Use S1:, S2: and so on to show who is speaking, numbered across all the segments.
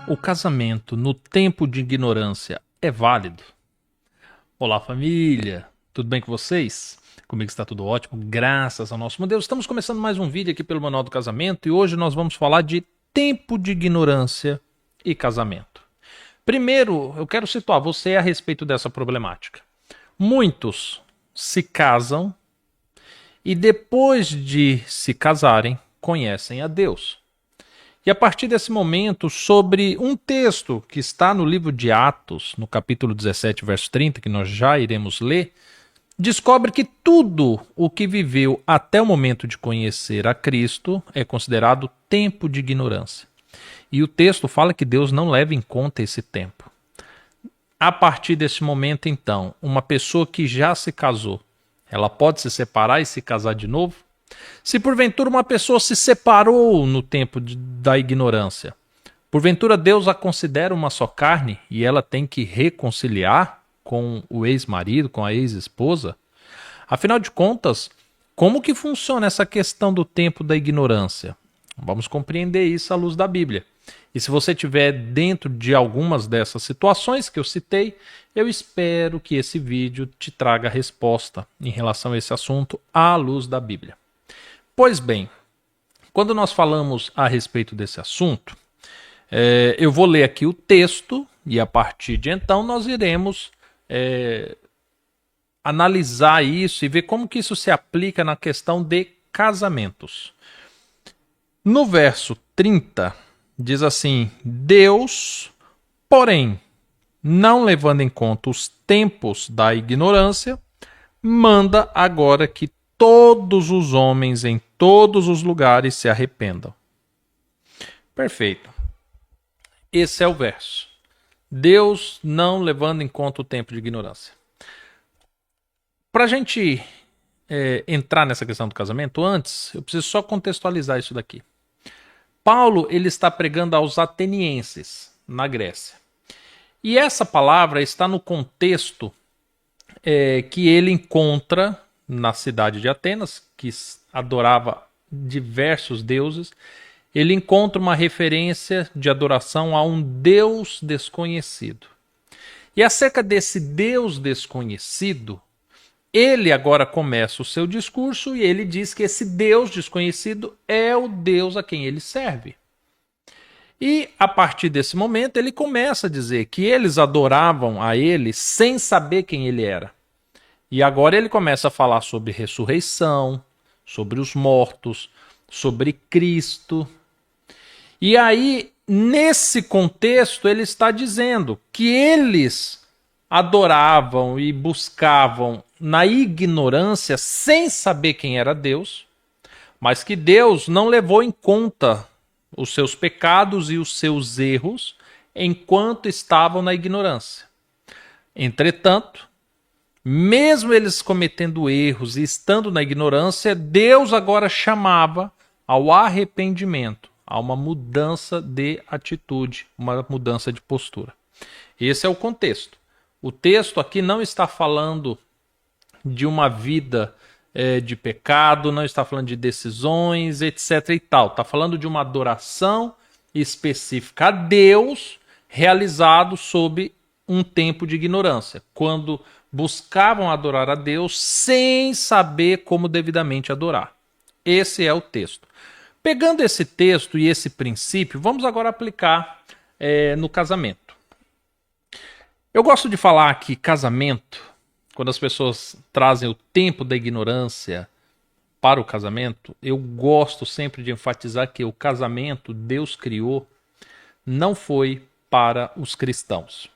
S1: O casamento no tempo de ignorância é válido? Olá, família! Tudo bem com vocês? Comigo está tudo ótimo, graças ao nosso Deus. Estamos começando mais um vídeo aqui pelo Manual do Casamento e hoje nós vamos falar de tempo de ignorância e casamento. Primeiro, eu quero situar você a respeito dessa problemática. Muitos se casam e depois de se casarem, conhecem a Deus. E a partir desse momento, sobre um texto que está no livro de Atos, no capítulo 17, verso 30, que nós já iremos ler, descobre que tudo o que viveu até o momento de conhecer a Cristo é considerado tempo de ignorância. E o texto fala que Deus não leva em conta esse tempo. A partir desse momento, então, uma pessoa que já se casou, ela pode se separar e se casar de novo? Se porventura uma pessoa se separou no tempo da ignorância, porventura Deus a considera uma só carne e ela tem que reconciliar com o ex-marido, com a ex-esposa? Afinal de contas, como que funciona essa questão do tempo da ignorância? Vamos compreender isso à luz da Bíblia. E se você estiver dentro de algumas dessas situações que eu citei, eu espero que esse vídeo te traga resposta em relação a esse assunto à luz da Bíblia. Pois bem, quando nós falamos a respeito desse assunto, eu vou ler aqui o texto e a partir de então nós iremos analisar isso e ver como que isso se aplica na questão de casamentos. No verso 30, diz assim: Deus, porém, não levando em conta os tempos da ignorância, manda agora que todos os homens em todos os lugares se arrependam. Perfeito. Esse é o verso. Deus não levando em conta o tempo de ignorância. Para a gente entrar nessa questão do casamento, antes, eu preciso só contextualizar isso daqui. Paulo ele está pregando aos atenienses, na Grécia. E essa palavra está no contexto que ele encontra na cidade de Atenas, que adorava diversos deuses. Ele encontra uma referência de adoração a um Deus desconhecido. E acerca desse Deus desconhecido, ele agora começa o seu discurso e ele diz que esse Deus desconhecido é o Deus a quem ele serve. E a partir desse momento ele começa a dizer que eles adoravam a ele sem saber quem ele era. E agora ele começa a falar sobre ressurreição, sobre os mortos, sobre Cristo. E aí, nesse contexto, ele está dizendo que eles adoravam e buscavam na ignorância, sem saber quem era Deus, mas que Deus não levou em conta os seus pecados e os seus erros enquanto estavam na ignorância. Entretanto, mesmo eles cometendo erros e estando na ignorância, Deus agora chamava ao arrependimento, a uma mudança de atitude, uma mudança de postura. Esse é o contexto. O texto aqui não está falando de uma vida de pecado, não está falando de decisões, etc. e tal. Está falando de uma adoração específica a Deus, realizado sob um tempo de ignorância, quando buscavam adorar a Deus sem saber como devidamente adorar. Esse é o texto. Pegando esse texto e esse princípio, vamos agora aplicar no casamento. Eu gosto de falar que casamento, quando as pessoas trazem o tempo da ignorância para o casamento, eu gosto sempre de enfatizar que o casamento Deus criou não foi para os cristãos.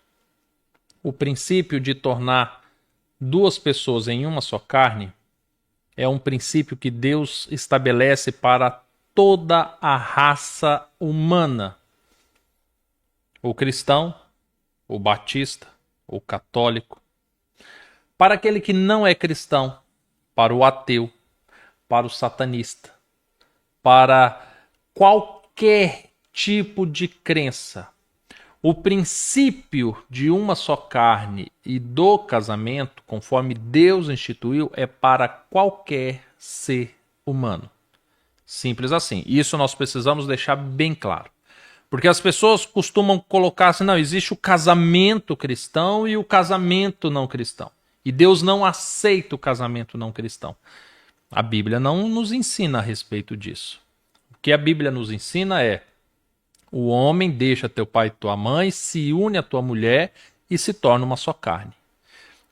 S1: O princípio de tornar duas pessoas em uma só carne é um princípio que Deus estabelece para toda a raça humana. O cristão, o batista, o católico. Para aquele que não é cristão, para o ateu, para o satanista, para qualquer tipo de crença. O princípio de uma só carne e do casamento, conforme Deus instituiu, é para qualquer ser humano. Simples assim. Isso nós precisamos deixar bem claro. Porque as pessoas costumam colocar assim, não, existe o casamento cristão e o casamento não cristão. E Deus não aceita o casamento não cristão. A Bíblia não nos ensina a respeito disso. O que a Bíblia nos ensina é: o homem deixa teu pai e tua mãe, se une à tua mulher e se torna uma só carne.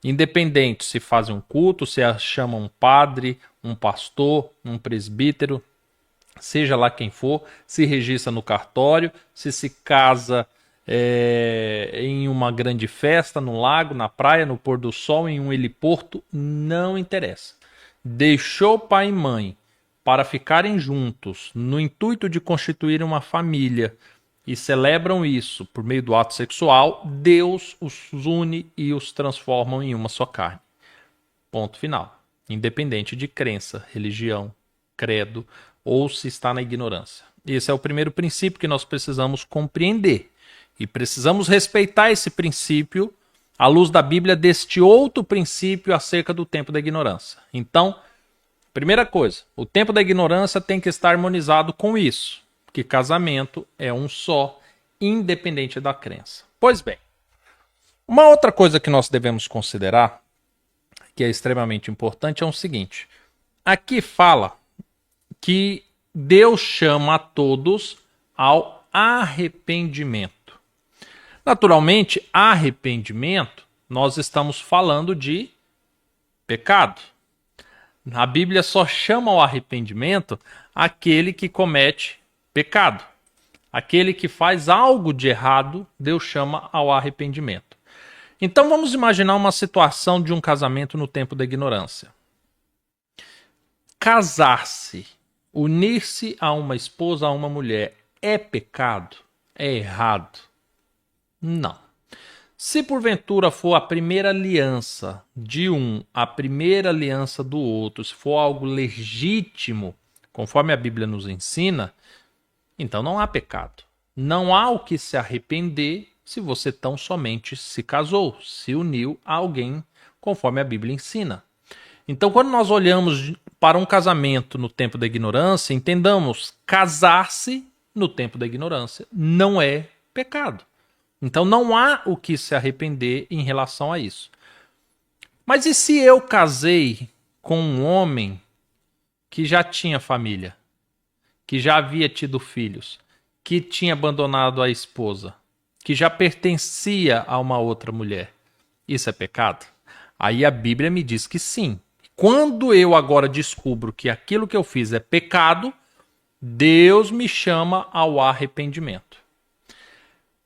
S1: Independente se fazem um culto, se chamam um padre, um pastor, um presbítero, seja lá quem for, se registra no cartório, se casa em uma grande festa, no lago, na praia, no pôr do sol, em um heliporto, não interessa. Deixou pai e mãe para ficarem juntos no intuito de constituir uma família e celebram isso por meio do ato sexual, Deus os une e os transforma em uma só carne. Ponto final. Independente de crença, religião, credo ou se está na ignorância. Esse é o primeiro princípio que nós precisamos compreender. E precisamos respeitar esse princípio à luz da Bíblia deste outro princípio acerca do tempo da ignorância. Então, primeira coisa, o tempo da ignorância tem que estar harmonizado com isso, que casamento é um só, independente da crença. Pois bem, uma outra coisa que nós devemos considerar, que é extremamente importante, é o seguinte. Aqui fala que Deus chama a todos ao arrependimento. Naturalmente, arrependimento, nós estamos falando de pecado. A Bíblia só chama ao arrependimento aquele que comete pecado. Aquele que faz algo de errado, Deus chama ao arrependimento. Então vamos imaginar uma situação de um casamento no tempo da ignorância. Casar-se, unir-se a uma esposa, a uma mulher, é pecado? É errado? Não. Se porventura for a primeira aliança de um, a primeira aliança do outro, se for algo legítimo, conforme a Bíblia nos ensina, então não há pecado. Não há o que se arrepender se você tão somente se casou, se uniu a alguém, conforme a Bíblia ensina. Então, quando nós olhamos para um casamento no tempo da ignorância, entendamos, casar-se no tempo da ignorância não é pecado. Então não há o que se arrepender em relação a isso. Mas e se eu casei com um homem que já tinha família, que já havia tido filhos, que tinha abandonado a esposa, que já pertencia a uma outra mulher? Isso é pecado? Aí a Bíblia me diz que sim. Quando eu agora descubro que aquilo que eu fiz é pecado, Deus me chama ao arrependimento.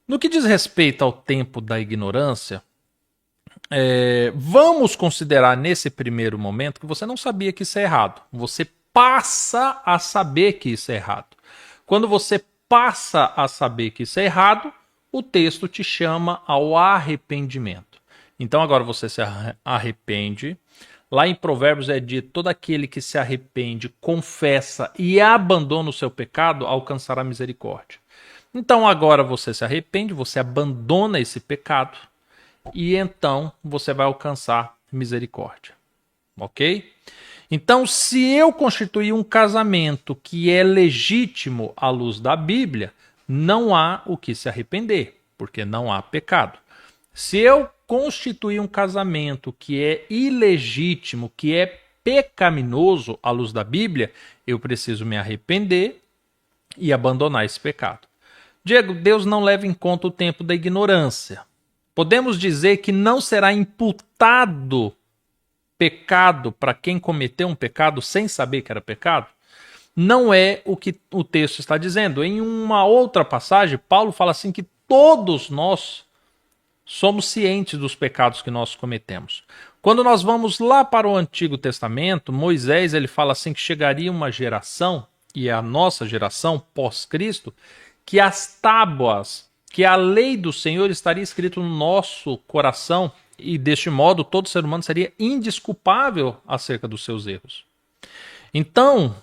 S1: No que diz respeito ao tempo da ignorância, vamos considerar nesse primeiro momento que você não sabia que isso é errado. Você passa a saber que isso é errado. Quando você passa a saber que isso é errado, o texto te chama ao arrependimento. Então agora você se arrepende. Lá em Provérbios é dito: todo aquele que se arrepende, confessa e abandona o seu pecado, alcançará misericórdia. Então agora você se arrepende, você abandona esse pecado e então você vai alcançar misericórdia. Ok? Então, se eu constituir um casamento que é legítimo à luz da Bíblia, não há o que se arrepender, porque não há pecado. Se eu constituir um casamento que é ilegítimo, que é pecaminoso à luz da Bíblia, eu preciso me arrepender e abandonar esse pecado. Diego, Deus não leva em conta o tempo da ignorância. Podemos dizer que não será imputado pecado para quem cometeu um pecado sem saber que era pecado? Não é o que o texto está dizendo. Em uma outra passagem, Paulo fala assim que todos nós somos cientes dos pecados que nós cometemos. Quando nós vamos lá para o Antigo Testamento, Moisés ele fala assim que chegaria uma geração, e é a nossa geração pós-Cristo, que as tábuas, que a lei do Senhor estaria escrito no nosso coração, e deste modo todo ser humano seria indesculpável acerca dos seus erros. Então,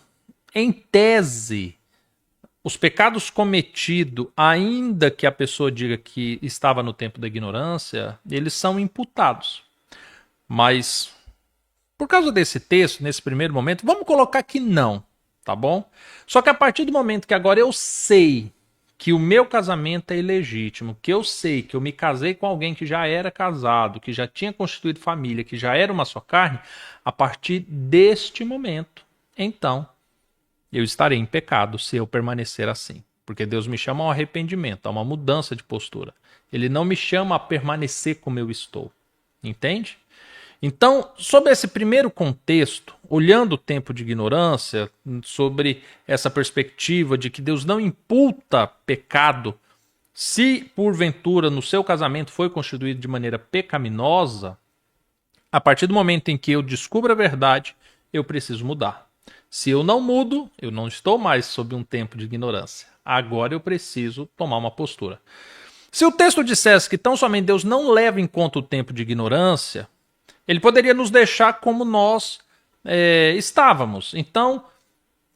S1: em tese, os pecados cometidos, ainda que a pessoa diga que estava no tempo da ignorância, eles são imputados. Mas, por causa desse texto, nesse primeiro momento, vamos colocar que não, tá bom? Só que a partir do momento que agora eu sei que o meu casamento é ilegítimo, que eu sei que eu me casei com alguém que já era casado, que já tinha constituído família, que já era uma só carne, a partir deste momento, então, eu estarei em pecado se eu permanecer assim. Porque Deus me chama ao arrependimento, a uma mudança de postura. Ele não me chama a permanecer como eu estou. Entende? Então, sob esse primeiro contexto, olhando o tempo de ignorância, sobre essa perspectiva de que Deus não imputa pecado, se porventura no seu casamento foi constituído de maneira pecaminosa, a partir do momento em que eu descubro a verdade, eu preciso mudar. Se eu não mudo, eu não estou mais sob um tempo de ignorância. Agora eu preciso tomar uma postura. Se o texto dissesse que tão somente Deus não leva em conta o tempo de ignorância, ele poderia nos deixar como nós estávamos. Então,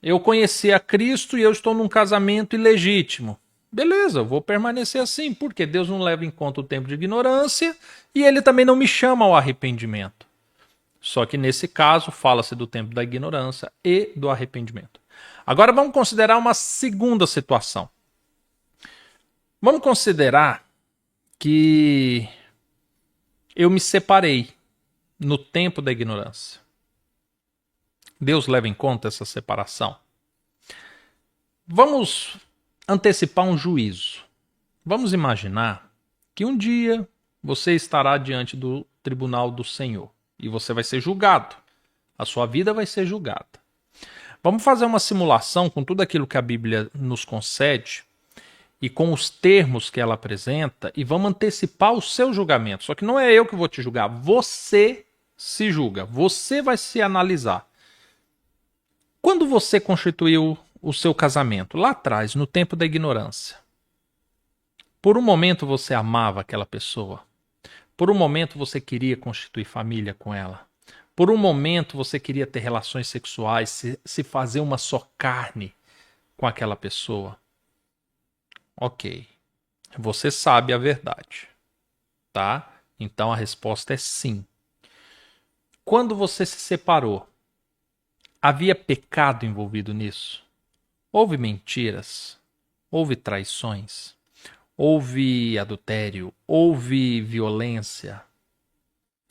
S1: eu conheci a Cristo e eu estou num casamento ilegítimo. Beleza, eu vou permanecer assim, porque Deus não leva em conta o tempo de ignorância e ele também não me chama ao arrependimento. Só que nesse caso, fala-se do tempo da ignorância e do arrependimento. Agora vamos considerar uma segunda situação. Vamos considerar que eu me separei no tempo da ignorância. Deus leva em conta essa separação? Vamos antecipar um juízo. Vamos imaginar que um dia você estará diante do tribunal do Senhor e você vai ser julgado. A sua vida vai ser julgada. Vamos fazer uma simulação com tudo aquilo que a Bíblia nos concede e com os termos que ela apresenta e vamos antecipar o seu julgamento. Só que não é eu que vou te julgar, você se julga, você vai se analisar. Quando você constituiu o seu casamento, lá atrás, no tempo da ignorância, por um momento você amava aquela pessoa, por um momento você queria constituir família com ela, por um momento você queria ter relações sexuais, se fazer uma só carne com aquela pessoa. Ok, você sabe a verdade, tá? Então a resposta é sim. Quando você se separou, havia pecado envolvido nisso? Houve mentiras? Houve traições? Houve adultério? Houve violência?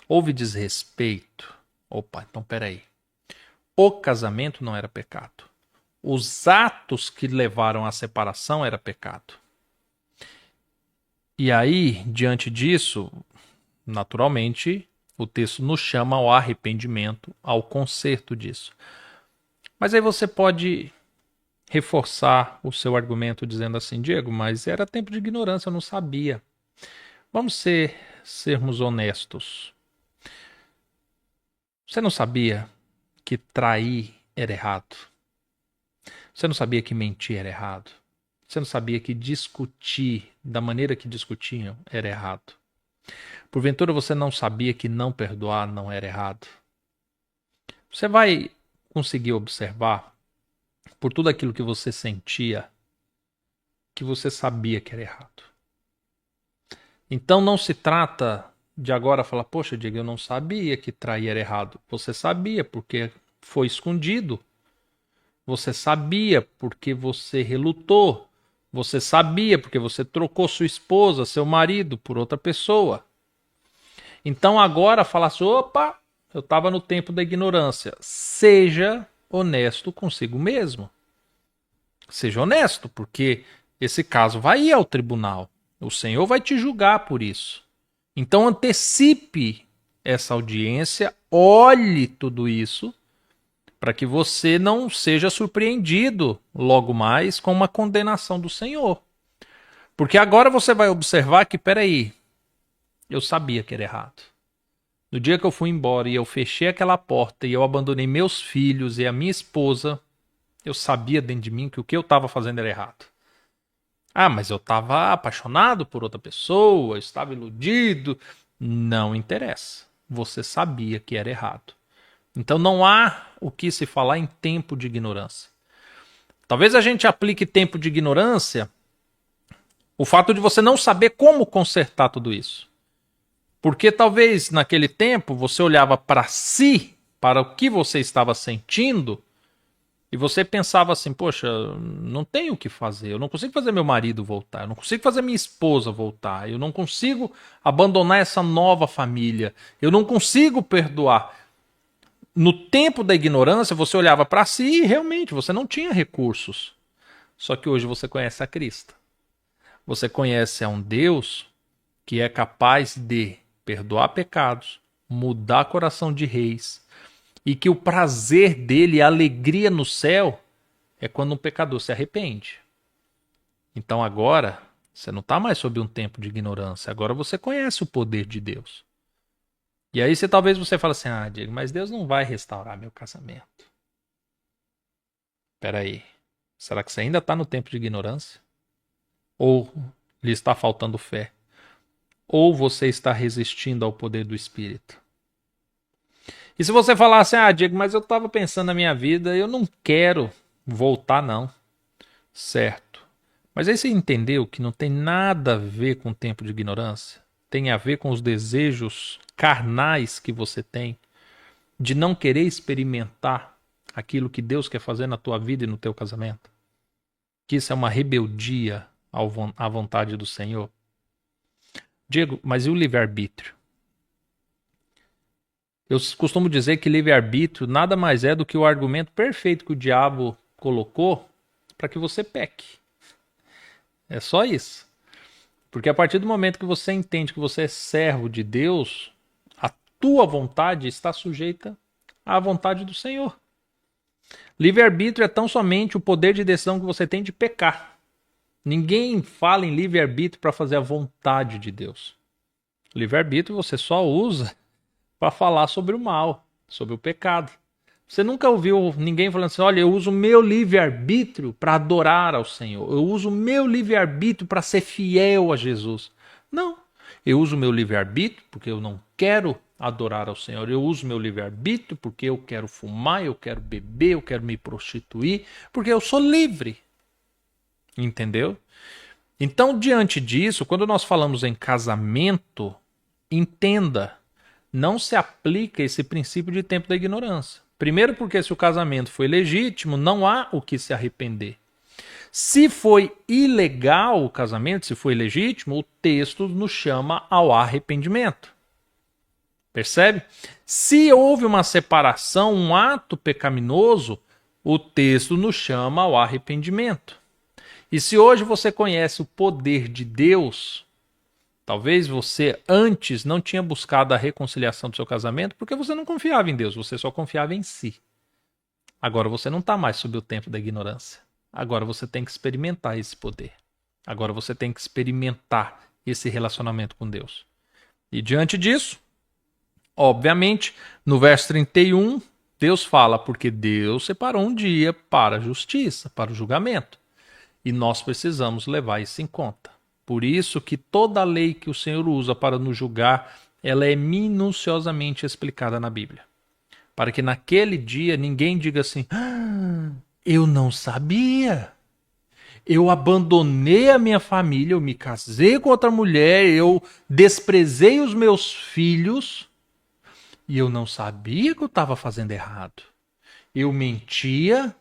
S1: Houve desrespeito? Opa, então peraí. O casamento não era pecado. Os atos que levaram à separação era pecado. E aí, diante disso, naturalmente, o texto nos chama ao arrependimento, ao conserto disso. Mas aí você pode reforçar o seu argumento dizendo assim, Diego, mas era tempo de ignorância, eu não sabia. Vamos sermos honestos. Você não sabia que trair era errado? Você não sabia que mentir era errado? Você não sabia que discutir da maneira que discutiam era errado? Porventura você não sabia que não perdoar não era errado? Você vai conseguir observar, por tudo aquilo que você sentia, que você sabia que era errado. Então não se trata de agora falar, poxa, Diego, eu não sabia que trair era errado. Você sabia porque foi escondido. Você sabia porque você relutou. Você sabia porque você trocou sua esposa, seu marido, por outra pessoa. Então agora falar assim, opa, eu estava no tempo da ignorância. Seja honesto consigo mesmo. Seja honesto, porque esse caso vai ir ao tribunal. O Senhor vai te julgar por isso. Então antecipe essa audiência, olhe tudo isso, para que você não seja surpreendido logo mais com uma condenação do Senhor. Porque agora você vai observar que, peraí, eu sabia que era errado. No dia que eu fui embora e eu fechei aquela porta e eu abandonei meus filhos e a minha esposa, eu sabia dentro de mim que o que eu estava fazendo era errado. Ah, mas eu estava apaixonado por outra pessoa, eu estava iludido. Não interessa. Você sabia que era errado. Então não há o que se falar em tempo de ignorância. Talvez a gente aplique tempo de ignorância o fato de você não saber como consertar tudo isso. Porque talvez naquele tempo você olhava para si, para o que você estava sentindo, e você pensava assim, poxa, não tenho o que fazer, eu não consigo fazer meu marido voltar, eu não consigo fazer minha esposa voltar, eu não consigo abandonar essa nova família, eu não consigo perdoar. No tempo da ignorância, você olhava para si e realmente você não tinha recursos. Só que hoje você conhece a Cristo. Você conhece a um Deus que é capaz de perdoar pecados, mudar coração de reis, e que o prazer dele, a alegria no céu, é quando um pecador se arrepende. Então agora, você não está mais sob um tempo de ignorância, agora você conhece o poder de Deus. E aí talvez você fale assim, Diego, mas Deus não vai restaurar meu casamento. Espera aí, será que você ainda está no tempo de ignorância? Ou lhe está faltando fé? Ou você está resistindo ao poder do Espírito? E se você falar assim, Diego, mas eu estava pensando na minha vida, eu não quero voltar não. Certo. Mas aí você entendeu que não tem nada a ver com o tempo de ignorância? Tem a ver com os desejos carnais que você tem de não querer experimentar aquilo que Deus quer fazer na tua vida e no teu casamento? Que isso é uma rebeldia à vontade do Senhor? Diego, mas e o livre-arbítrio? Eu costumo dizer que livre-arbítrio nada mais é do que o argumento perfeito que o diabo colocou para que você peque. É só isso. Porque a partir do momento que você entende que você é servo de Deus, a tua vontade está sujeita à vontade do Senhor. Livre-arbítrio é tão somente o poder de decisão que você tem de pecar. Ninguém fala em livre-arbítrio para fazer a vontade de Deus. Livre-arbítrio você só usa para falar sobre o mal, sobre o pecado. Você nunca ouviu ninguém falando assim, olha, eu uso o meu livre-arbítrio para adorar ao Senhor. Eu uso o meu livre-arbítrio para ser fiel a Jesus. Não. Eu uso o meu livre-arbítrio porque eu não quero adorar ao Senhor. Eu uso o meu livre-arbítrio porque eu quero fumar, eu quero beber, eu quero me prostituir, porque eu sou livre. Entendeu? Então, diante disso, quando nós falamos em casamento, entenda, não se aplica esse princípio de tempo da ignorância. Primeiro porque se o casamento foi legítimo, não há o que se arrepender. Se foi ilegal o casamento, se foi legítimo, o texto nos chama ao arrependimento. Percebe? Se houve uma separação, um ato pecaminoso, o texto nos chama ao arrependimento. E se hoje você conhece o poder de Deus, talvez você antes não tinha buscado a reconciliação do seu casamento porque você não confiava em Deus, você só confiava em si. Agora você não está mais sob o tempo da ignorância. Agora você tem que experimentar esse poder. Agora você tem que experimentar esse relacionamento com Deus. E diante disso, obviamente, no verso 31, Deus fala, porque Deus separou um dia para a justiça, para o julgamento. E nós precisamos levar isso em conta. Por isso que toda a lei que o Senhor usa para nos julgar, ela é minuciosamente explicada na Bíblia. Para que naquele dia ninguém diga assim, eu não sabia. Eu abandonei a minha família, eu me casei com outra mulher, eu desprezei os meus filhos e eu não sabia que eu estava fazendo errado. Eu mentia,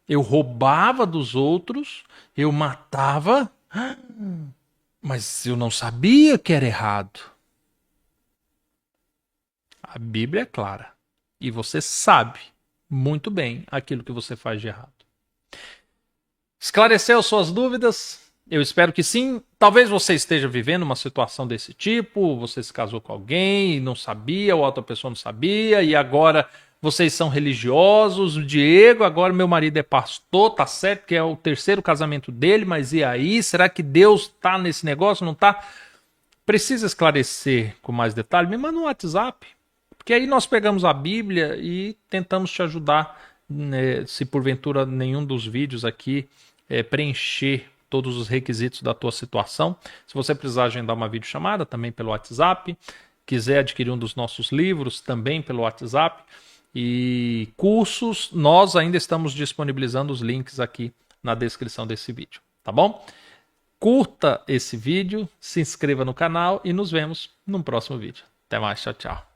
S1: eu roubava dos outros, eu matava, mas eu não sabia que era errado. A Bíblia é clara. E você sabe muito bem aquilo que você faz de errado. Esclareceu suas dúvidas? Eu espero que sim. Talvez você esteja vivendo uma situação desse tipo, você se casou com alguém e não sabia, ou a outra pessoa não sabia, e agora vocês são religiosos, o Diego, agora meu marido é pastor, tá certo que é o terceiro casamento dele, mas e aí? Será que Deus tá nesse negócio, não tá? Precisa esclarecer com mais detalhe? Me manda um WhatsApp, porque aí nós pegamos a Bíblia e tentamos te ajudar, né, se porventura nenhum dos vídeos aqui preencher todos os requisitos da tua situação. Se você precisar agendar uma videochamada, também pelo WhatsApp. Quiser adquirir um dos nossos livros, também pelo WhatsApp. E cursos, nós ainda estamos disponibilizando os links aqui na descrição desse vídeo, tá bom? Curta esse vídeo, se inscreva no canal e nos vemos no próximo vídeo. Até mais, tchau, tchau.